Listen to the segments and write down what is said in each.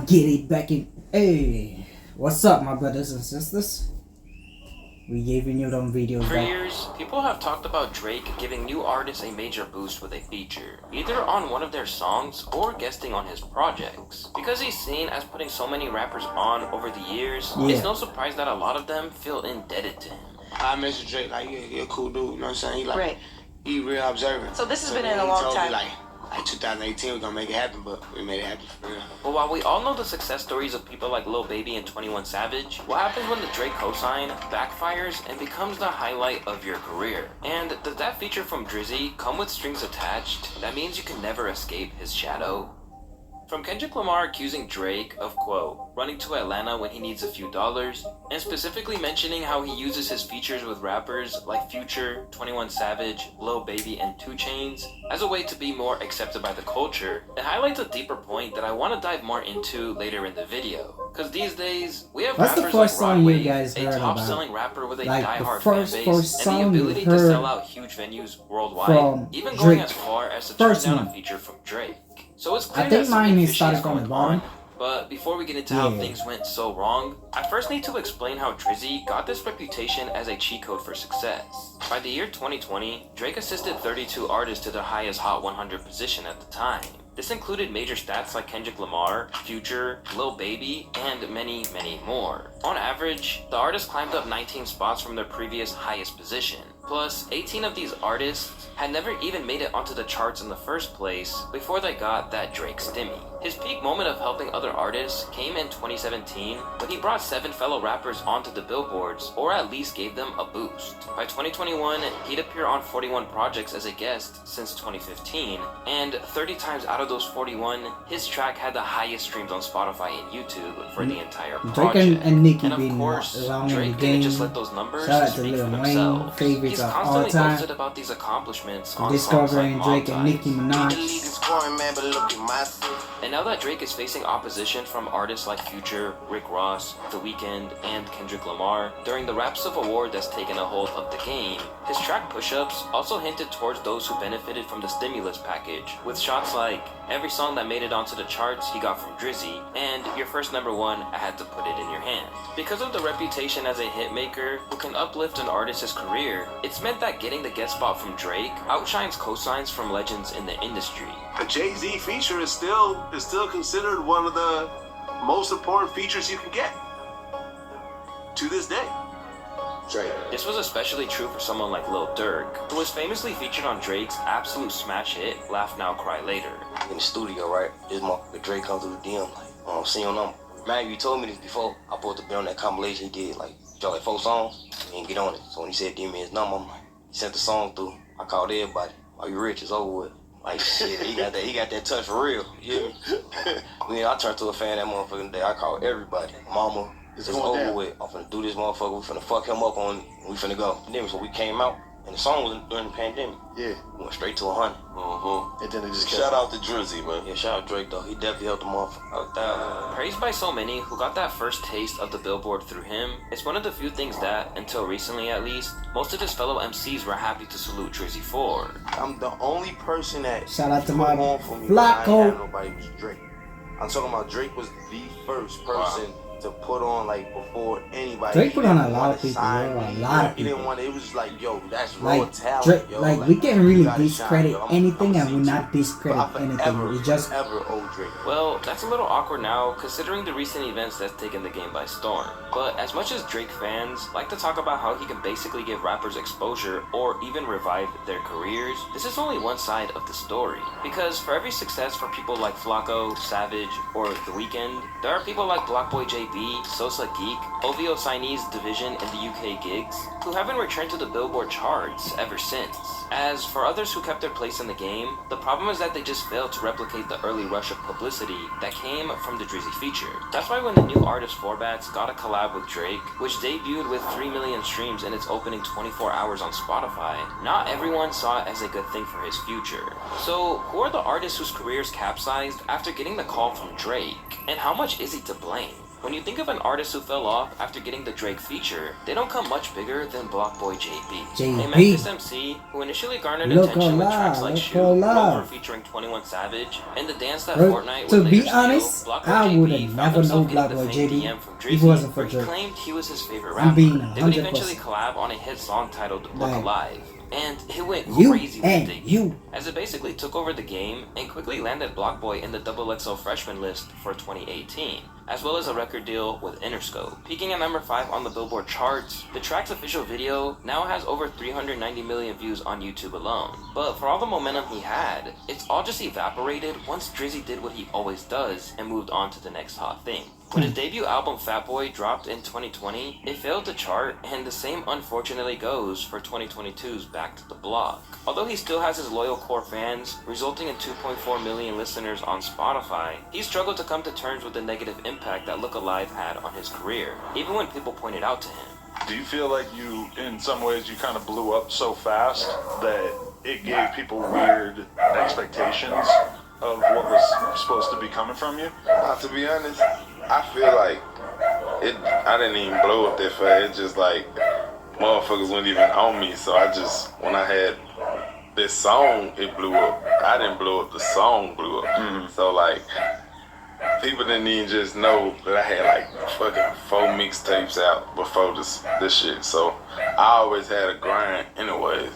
I'ma get it back in. Hey, what's up, my brothers and sisters? We giving you them videos For back. years, people have talked about Drake giving new artists a major boost with a feature, either on one of their songs or guesting on his projects. Because he's seen as putting so many rappers on over the years, it's no surprise that a lot of them feel indebted to him. I messaged Drake like, he a cool dude, you know what I'm saying? He like, he real observant. So this has been in a long time. Like 2018, we're gonna make it happen, but we made it happen for real. But while we all know the success stories of people like Lil Baby and 21 Savage, what happens when the Drake cosign backfires and becomes the highlight of your career? And does that feature from Drizzy come with strings attached? That means you can never escape his shadow? From Kendrick Lamar accusing Drake of, quote, running to Atlanta when he needs a few dollars, and specifically mentioning how he uses his features with rappers like Future, 21 Savage, Lil Baby, and 2 Chainz as a way to be more accepted by the culture, it highlights a deeper point that I want to dive more into later in the video. Cause these days, we have What's the rappers first like song you Broadway, guys a heard top-selling rapper with a Like, die-hard the first fan base, and song the you ability to heard sell out huge venues worldwide, from even Drake. going as far as to turn First down a one. feature from Drake. So it's clear I think that something mine is fishy started is from the going bottom. on. But before we get into how things went so wrong, I first need to explain how Drizzy got this reputation as a cheat code for success. By the year 2020, Drake assisted 32 artists to their highest Hot 100 position at the time. This included major stats like Kendrick Lamar, Future, Lil Baby, and many, many more. On average, the artists climbed up 19 spots from their previous highest position. Plus, 18 of these artists had never even made it onto the charts in the first place before they got that Drake stimmy. His peak moment of helping other artists came in 2017 when he brought 7 fellow rappers onto the billboards, or at least gave them a boost. By 2021, he'd appear on 41 projects as a guest since 2015, and 30 times out of those 41, his track had the highest streams on Spotify and YouTube for the entire project. Drake and Nicki And of being course, around in Drake the didn't game. just let those numbers Shout out to speak Lil for Wayne, themselves. favorites He's of all constantly time. boasted about these accomplishments on songs Discovering like Drake and Mob Nicki Ties. Minaj. And now that Drake is facing opposition from artists like Future, Rick Ross, The Weeknd, and Kendrick Lamar during the Rap Civil War that's taken a hold of the game, his track Push-Ups also hinted towards those who benefited from the stimulus package, with shots like every song that made it onto the charts he got from Drizzy, and your first #1, I had to put it in your hand. Because of the reputation as a hitmaker who can uplift an artist's career, it's meant that getting the guest spot from Drake outshines cosigns from legends in the industry. A Jay-Z feature is still considered one of the most important features you can get to this day. Drake. This was especially true for someone like Lil Durk, who was famously featured on Drake's absolute smash hit, Laugh Now, Cry Later. In the studio, right? This motherfucker Drake comes through the DM, like, see your number. Man, you told me this before. I supposed to be on that compilation he did, like 4 songs. He didn't get on it. So when he said, give me his number, I'm like, he sent the song through. I called everybody. Are you rich? It's over with. Like, shit, he got that touch for real. You hear me? Then I turned to a fan that motherfucking day. I called everybody. Mama, it's over with. I'm finna do this motherfucker. We finna fuck him up on, we finna go. And then so we came out, and the song was during the pandemic. Yeah. We went straight to 100. And then it just Shout out to Drizzy, man. Yeah, shout out Drake though. He definitely helped the motherfucker out. Praised by so many who got that first taste of the billboard through him, it's one of the few things that, until recently at least, most of his fellow MCs were happy to salute Drizzy for. I'm the only person that Shout out to put my on for me Black when I ain't Coat. had nobody was Drake. I'm talking about Drake was the first person to put on, like, before anybody. Drake put on a He didn't lot wanna of people, sign bro, a me. lot of He didn't people. want it was just like, yo, that's raw Like talent, Drake, yo. like we can't really you gotta shine, discredit yo. anything, and I'm we C2. not discredit But I anything. forever, We just forever owe Drake. Well, that's a little awkward now, considering the recent events that's taken the game by storm. But as much as Drake fans like to talk about how he can basically give rappers exposure or even revive their careers, this is only one side of the story. Because for every success for people like Flacco, Savage, or The Weeknd, there are people like Blockboy JB, Sosa Geek, OVO Signese Division in the UK gigs, who haven't returned to the Billboard charts ever since. As for others who kept their place in the game, the problem is that they just failed to replicate the early rush of publicity that came from the Drizzy feature. That's why when the new artist Forbats got a collab with Drake, which debuted with 3 million streams in its opening 24 hours on Spotify, not everyone saw it as a good thing for his future. So, who are the artists whose careers capsized after getting the call from Drake? And how much is he to blame? When you think of an artist who fell off after getting the Drake feature, they don't come much bigger than Blockboy JB. A Memphis MC who initially garnered attention with tracks like Shoot, Rover featuring 21 Savage, and the dance that Fortnite to would be later honest, steal. I would have never known Blockboy JB if it wasn't for Drake. He claimed he was his favorite I'm rapper. being They would eventually 100%. collab on a hit song titled Look Like, Alive. And it went you crazy with and the debut, you. as it basically took over the game and quickly landed Blockboy in the XXL freshman list for 2018, as well as a record deal with Interscope. Peaking at number 5 on the Billboard charts, the track's official video now has over 390 million views on YouTube alone. But for all the momentum he had, it's all just evaporated once Drizzy did what he always does and moved on to the next hot thing. When his debut album Fat Boy dropped in 2020, it failed to chart, and the same unfortunately goes for 2022's Back to the Block. Although he still has his loyal core fans, resulting in 2.4 million listeners on Spotify, he struggled to come to terms with the negative impact that Look Alive had on his career, even when people pointed out to him. Do you feel like you, in some ways, you kind of blew up so fast that it gave people weird expectations of what was supposed to be coming from you? To be honest, I feel like I didn't even blow up that fast. It's just like motherfuckers weren't even on me. So when I had this song, it blew up. I didn't blow up, the song blew up. Mm-hmm. So like, people didn't even just know that I had like fucking 4 mixtapes out before this shit. So I always had a grind anyways.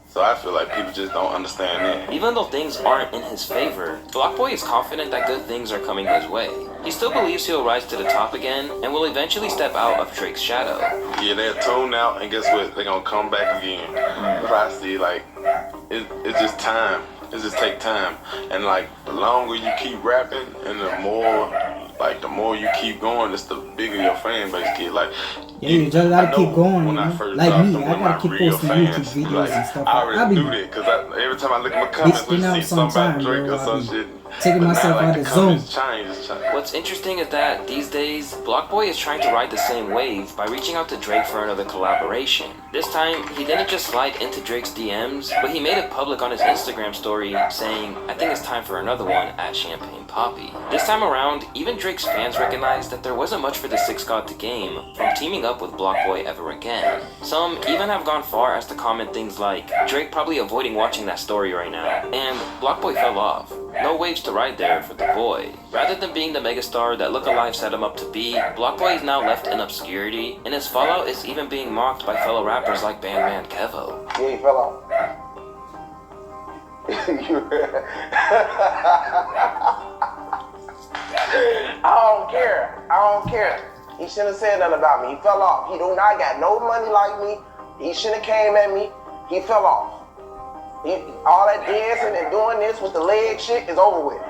So I feel like people just don't understand that. Even though things aren't in his favor, Blockboy is confident that good things are coming his way. He still believes he'll rise to the top again and will eventually step out of Drake's shadow. Yeah, they'll tune out, and guess what? They're gonna come back again. But I see, like, it's just time. It just take time. And like, the longer you keep rapping, and the more you keep going, it's the bigger your fan base get. Like, Yeah, you just gotta keep going. When You I know? first Like dropped me, them I with gotta my keep real posting fans, YouTube videos like, and stuff. I I already be do that, because every time I look at my comments, spitting out let's see something about sometime, Drake bro. or I some be shit. taking But myself now, out like, of the the zone. comments change. What's interesting is that these days, Blockboy is trying to ride the same wave by reaching out to Drake for another collaboration. This time, he didn't just slide into Drake's DMs, but he made it public on his Instagram story, saying, "I think it's time for another one at Champagne Poppy." This time around, even Drake's fans recognized that there wasn't much for the Six God to gain from teaming up with Blockboy ever again. Some even have gone far as to comment things like, "Drake probably avoiding watching that story right now," and "Blockboy fell off. No waves to ride there for the boy." Rather than being the megastar that Look Alive set him up to be, Blockboy is now left in obscurity, and his fallout is even being mocked by fellow rappers like Bandman Kevo. Yeah, he fell off. I don't care. He shouldn't have said nothing about me. He fell off. He do not got no money like me. He shouldn't have came at me. He fell off. All that dancing and doing this with the leg shit is over with.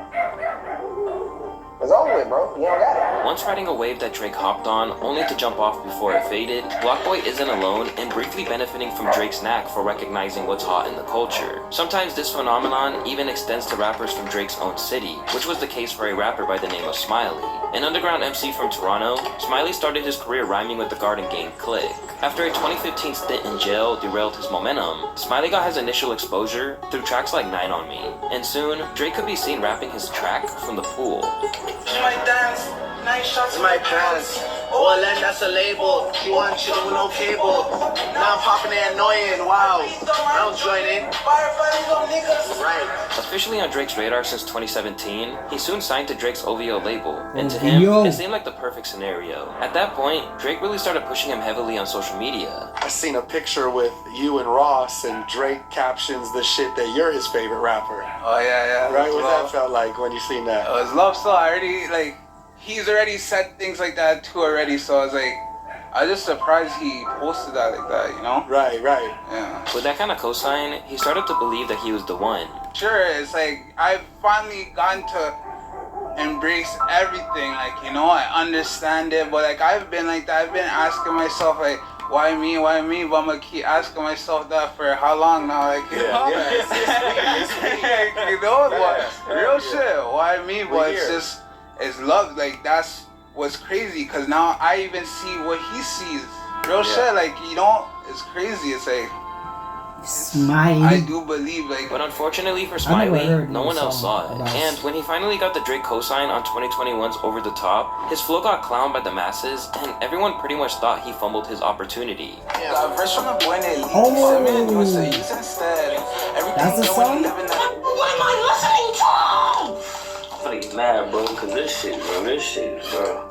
It's over with, bro. You don't got it. Once riding a wave that Drake hopped on, only to jump off before it faded, Blockboy isn't alone and briefly benefiting from Drake's knack for recognizing what's hot in the culture. Sometimes this phenomenon even extends to rappers from Drake's own city, which was the case for a rapper by the name of Smiley. An underground MC from Toronto, Smiley started his career rhyming with the Garden Gang Click. After a 2015 stint in jail derailed his momentum, Smiley got his initial exposure through tracks like 9 on Me, and soon, Drake could be seen rapping his track from the pool. She might dance, nice shots in my pants. Oh, then that's a label. She want chillin' with no cable. Now I'm popping and annoying. Wow, I don't join in. Right. Officially on Drake's radar since 2017, he soon signed to Drake's OVO label, and to him, it seemed like the perfect scenario. At that point, Drake really started pushing him heavily on social media. I seen a picture with you and Ross, and Drake captions the shit that you're his favorite rapper. Oh yeah. Right? What that felt like when you seen that? It was love. So I already he's already said things like that too already. So I was like, I was just surprised he posted that like that, you know? Right. Yeah. With that kind of cosign, he started to believe that he was the one. Sure, it's like I've finally gotten to embrace everything. Like, you know, I understand it, but like I've been like that. I've been asking myself like, why me? But I'm gonna keep asking myself that for how long now? Like, you know? You know, but real shit. Why me? But it's love. Like that's what's crazy. Cause now I even see what he sees. Real shit. Like, you know, it's crazy. It's like Smiley. I do believe like. But unfortunately for I never Smiley, heard no any one else song saw it. about it. And when he finally got the Drake cosign on 2021's Over the Top, his flow got clowned by the masses, and everyone pretty much thought he fumbled his opportunity. Yeah, verse from the boy named Oh. That's the song? What am I listening to? I'm gonna get mad, bro, because this shit, bro.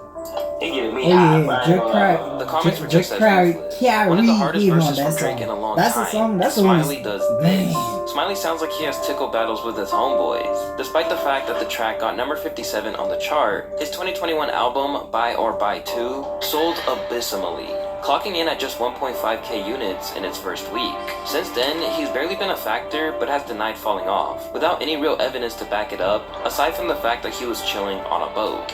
He getting me Oh high, yeah, man. Drake The comments were Drake just as carried ruthless. One of the hardest him on verses that from Drake in a song. long That's time. the song. That's the one. Smiley does this. Smiley sounds like he has tickle battles with his homeboys. Despite the fact that the track got number 57 on the chart, his 2021 album, Buy or Buy 2, sold abysmally, clocking in at just 1.5k units in its first week. Since then, he's barely been a factor, but has denied falling off, without any real evidence to back it up, aside from the fact that he was chilling on a boat.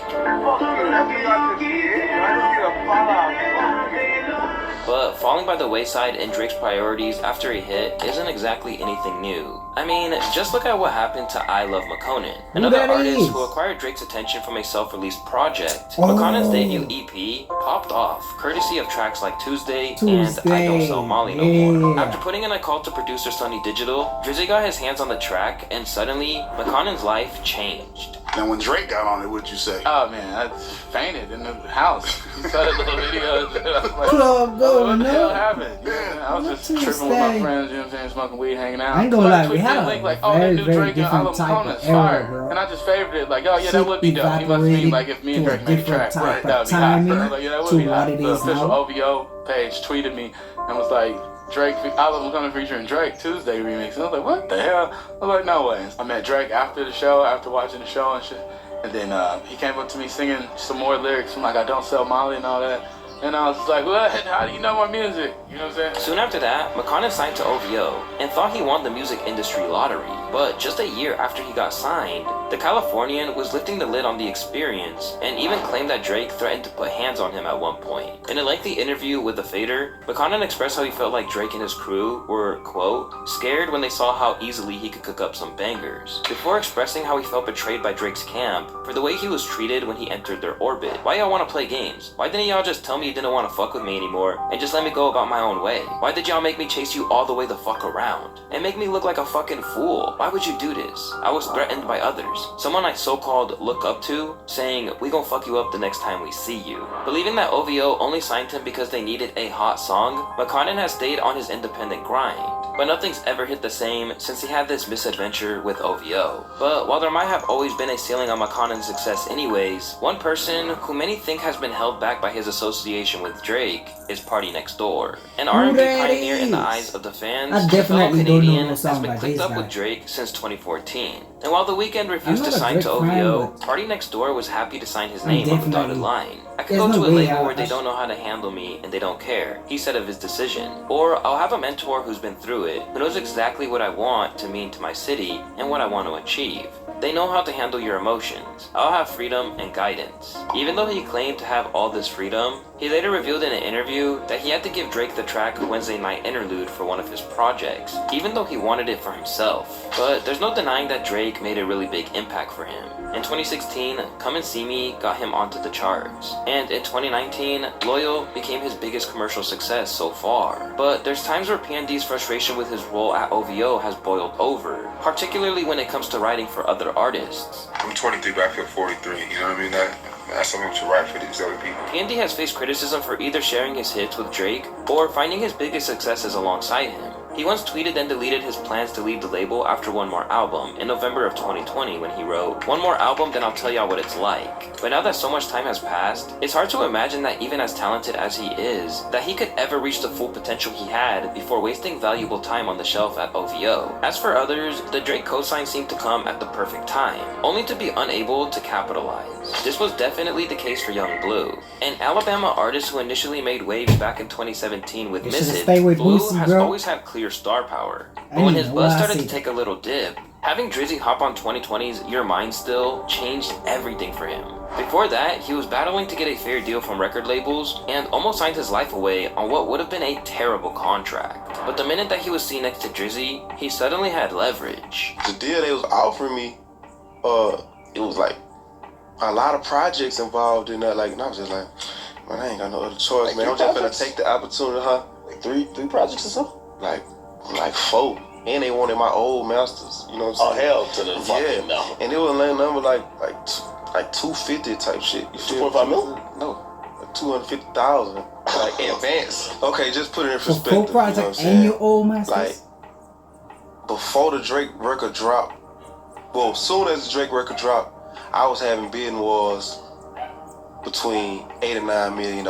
But falling by the wayside in Drake's priorities after a hit isn't exactly anything new. I mean, just look at what happened to I Love McConan, another that artist is? who acquired Drake's attention from a self-released project. Oh. McConaughey's debut EP popped off, courtesy of tracks like Tuesday and I Don't Sell Molly No More. Yeah. After putting in a call to producer Sonny Digital, Drizzy got his hands on the track, and suddenly, McConaughey's life changed. Now, when Drake got on it, what'd you say? Oh man, I fainted in the house. He saw that little video. I was like, Club going what the hell up. happened? You know what I'm saying? I was Not just too tripping with my steady. friends, you know what I'm saying, smoking weed, hanging out. I ain't gonna lie, we tweeted had the a link like, oh, very, that new very Drake and I different Love type McConaughey's of era, fire. bro. And I just favored it, like, oh yeah, Shit that would be dope. He must mean evaporated like if me and to a Drake made a different track, type that of would be hot. timing I was like, yeah, that would to be hot. what it The is official now. OVO page tweeted me and was like, Drake, I Love McConaughey featuring Drake Tuesday remix. And I was like, what the hell? I was like, no way. I met Drake after the show, after watching the show and shit. And then he came up to me singing some more lyrics from like I Don't Sell Molly and all that. And I was like, what? How do you know my music? You know what I'm saying? Soon after that, McConaughey signed to OVO and thought he won the music industry lottery. But just a year after he got signed, the Californian was lifting the lid on the experience and even claimed that Drake threatened to put hands on him at one point. In a lengthy interview with The Fader, McConaughey expressed how he felt like Drake and his crew were, quote, scared when they saw how easily he could cook up some bangers, before expressing how he felt betrayed by Drake's camp for the way he was treated when he entered their orbit. Why y'all want to play games? Why didn't y'all just tell me you didn't want to fuck with me anymore and just let me go about my own way? Why did y'all make me chase you all the way the fuck around and make me look like a fucking fool? Why would you do this? I was threatened by others. Someone I so-called look up to, saying, we gon' fuck you up the next time we see you. Believing that OVO only signed him because they needed a hot song, McConaughey has stayed on his independent grind. But nothing's ever hit the same since he had this misadventure with OVO. But while there might have always been a ceiling on McConaughey's success anyways, one person who many think has been held back by his association with Drake is Party Next Door. An R&B pioneer in the eyes of the fans, I the fellow definitely don't know Canadian no has song been by clicked this up guy. with Drake since 2014. And while The Weeknd refused to I'm not a sign Drake to fan, OVO, but Party Next Door was happy to sign his I'm name on the definitely- dotted line. I could There's go no to a way label I- where they don't know how to handle me and they don't care, he said of his decision. Or I'll have a mentor who's been through it, who knows exactly what I want to mean to my city and what I want to achieve. They know how to handle your emotions. I'll have freedom and guidance. Even though he claimed to have all this freedom, he later revealed in an interview that he had to give Drake the track Wednesday Night Interlude for one of his projects, even though he wanted it for himself. But there's no denying that Drake made a really big impact for him. In 2016, Come and See Me got him onto the charts. And in 2019, Loyal became his biggest commercial success so far. But there's times where PND's frustration with his role at OVO has boiled over, particularly when it comes to writing for other artists. I'm 23, but I feel 43. You know what I mean? That's something to write for these other people. PND has faced criticism for either sharing his hits with Drake or finding his biggest successes alongside him. He once tweeted and deleted his plans to leave the label after one more album in November of 2020 when he wrote, "One more album, then I'll tell y'all what it's like." But now that so much time has passed, it's hard to imagine that even as talented as he is, that he could ever reach the full potential he had before wasting valuable time on the shelf at OVO. As for others, the Drake cosign seemed to come at the perfect time, only to be unable to capitalize. This was definitely the case for Young Blue, an Alabama artist who initially made waves back in 2017 with You shoulda Miss It. stayed with Blue Boosie, has bro. always had clear star power, I but when didn't his know buzz I started to see take a little dip, having Drizzy hop on 2020's Your Mind Still changed everything for him. Before that, he was battling to get a fair deal from record labels and almost signed his life away on what would have been a terrible contract. But the minute that he was seen next to Drizzy, he suddenly had leverage. The deal they was offering me, it was like a lot of projects involved in that. Like, and I was just like, man, I ain't got no other choice, man. I'm just gonna take the opportunity, huh? Like three projects or so. Like, like 4. And they wanted my old masters. You know what I'm saying? Oh, hell to the fucking no. And it was a number like 250 type shit. You feel 2.5 million? No. 250,000. Like in advance. Okay, just put it in For perspective. full project you know what I'm and saying? your old masters? Like, before the Drake record dropped, well, soon as the Drake record dropped, I was having bidding wars between $8 and $9 million.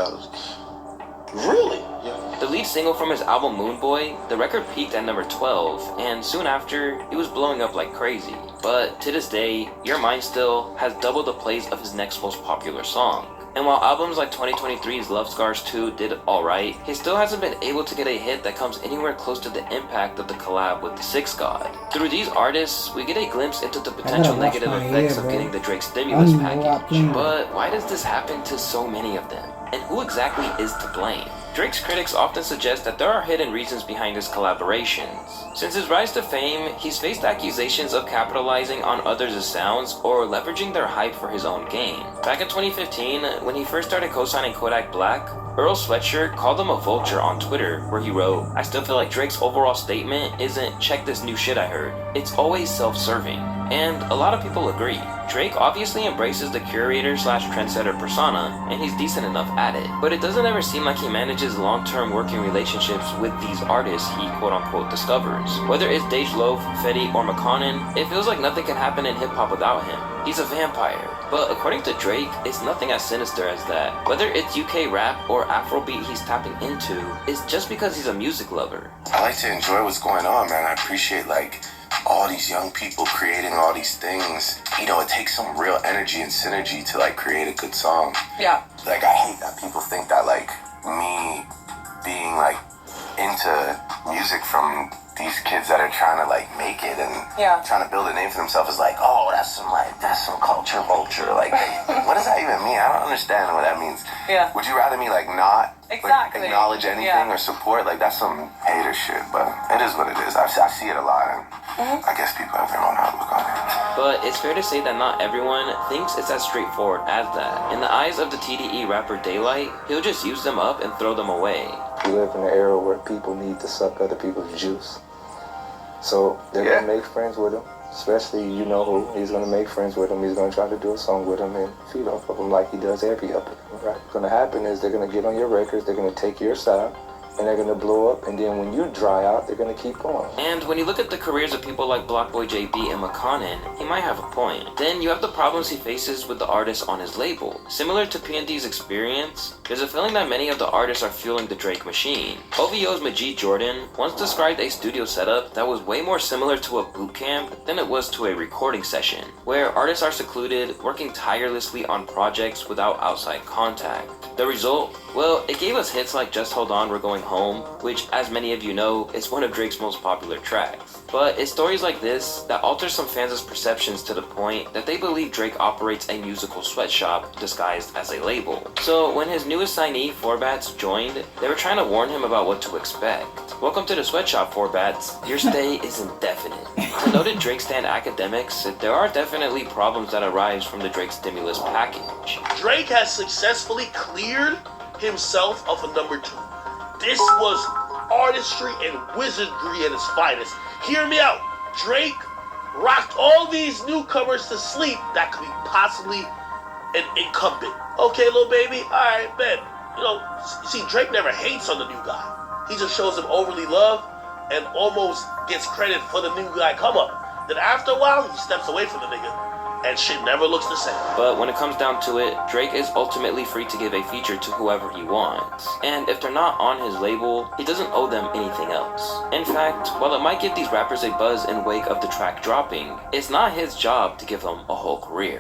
Really? Yeah. The lead single from his album Moon Boy, the record peaked at number 12, and soon after, it was blowing up like crazy. But to this day, Your Mind Still has doubled the plays of his next most popular song. And while albums like 2023's Love Scars 2 did alright, he still hasn't been able to get a hit that comes anywhere close to the impact of the collab with the Six God. Through these artists, we get a glimpse into the potential negative effects of getting the Drake stimulus package. But why does this happen to so many of them? And who exactly is to blame? Drake's critics often suggest that there are hidden reasons behind his collaborations. Since his rise to fame, he's faced accusations of capitalizing on others' sounds or leveraging their hype for his own gain. Back in 2015, when he first started co-signing Kodak Black, Earl Sweatshirt called him a vulture on Twitter, where he wrote, "I still feel like Drake's overall statement isn't 'check this new shit I heard.' It's always self-serving." And a lot of people agree. Drake obviously embraces the curator/trendsetter persona, and he's decent enough at it. But it doesn't ever seem like he manages long-term working relationships with these artists he quote-unquote discovers. Whether it's Dej Loaf, Fetty, or McConan, it feels like nothing can happen in hip-hop without him. He's a vampire. But according to Drake, it's nothing as sinister as that. Whether it's UK rap or Afrobeat he's tapping into, it's just because he's a music lover. I like to enjoy what's going on, man. I appreciate all these young people creating all these things. You know, it takes some real energy and synergy to create a good song. Yeah. I hate that people think that me being into music from these kids that are trying to make it and trying to build a name for themselves is oh, that's some culture vulture. What does that even mean? I don't understand what that means. Yeah. Would you rather me not exactly acknowledge anything or support? That's some hater shit, but it is what it is. I see it a lot, and I guess people have their own outlook on it. But it's fair to say that not everyone thinks it's as straightforward as that. In the eyes of the TDE rapper Daylight, he'll just use them up and throw them away. We live in an era where people need to suck other people's juice. So they're going to make friends with him, especially you know who. He's going to make friends with him. He's going to try to do a song with him and feed off of him like he does every other thing, right? What's going to happen is they're going to get on your records, they're going to take your style, and they're going to blow up, and then when you dry out, they're going to keep going. And when you look at the careers of people like Blockboy JB and McConan, he might have a point. Then you have the problems he faces with the artists on his label. Similar to P&D's experience, there's a feeling that many of the artists are fueling the Drake machine. OVO's Majid Jordan once described a studio setup that was way more similar to a boot camp than it was to a recording session, where artists are secluded, working tirelessly on projects without outside contact. The result? Well, it gave us hits like Just Hold On, We're Going Home, which, as many of you know, is one of Drake's most popular tracks. But it's stories like this that alter some fans' perceptions to the point that they believe Drake operates a musical sweatshop disguised as a label. So when his newest signee, Forbats, joined, they were trying to warn him about what to expect. Welcome to the sweatshop, Forbats. Your stay is indefinite. To noted Drake stan academics, there are definitely problems that arise from the Drake stimulus package. Drake has successfully cleared himself of a number 2. This was artistry and wizardry at its finest. Hear me out. Drake rocked all these newcomers to sleep that could be possibly an incumbent. Okay, little baby, alright, man. See, Drake never hates on the new guy. He just shows him overly love and almost gets credit for the new guy come up. Then after a while, he steps away from the nigga. And shit never looks the same. But when it comes down to it, Drake is ultimately free to give a feature to whoever he wants. And if they're not on his label, he doesn't owe them anything else. In fact, while it might give these rappers a buzz in wake of the track dropping, it's not his job to give them a whole career.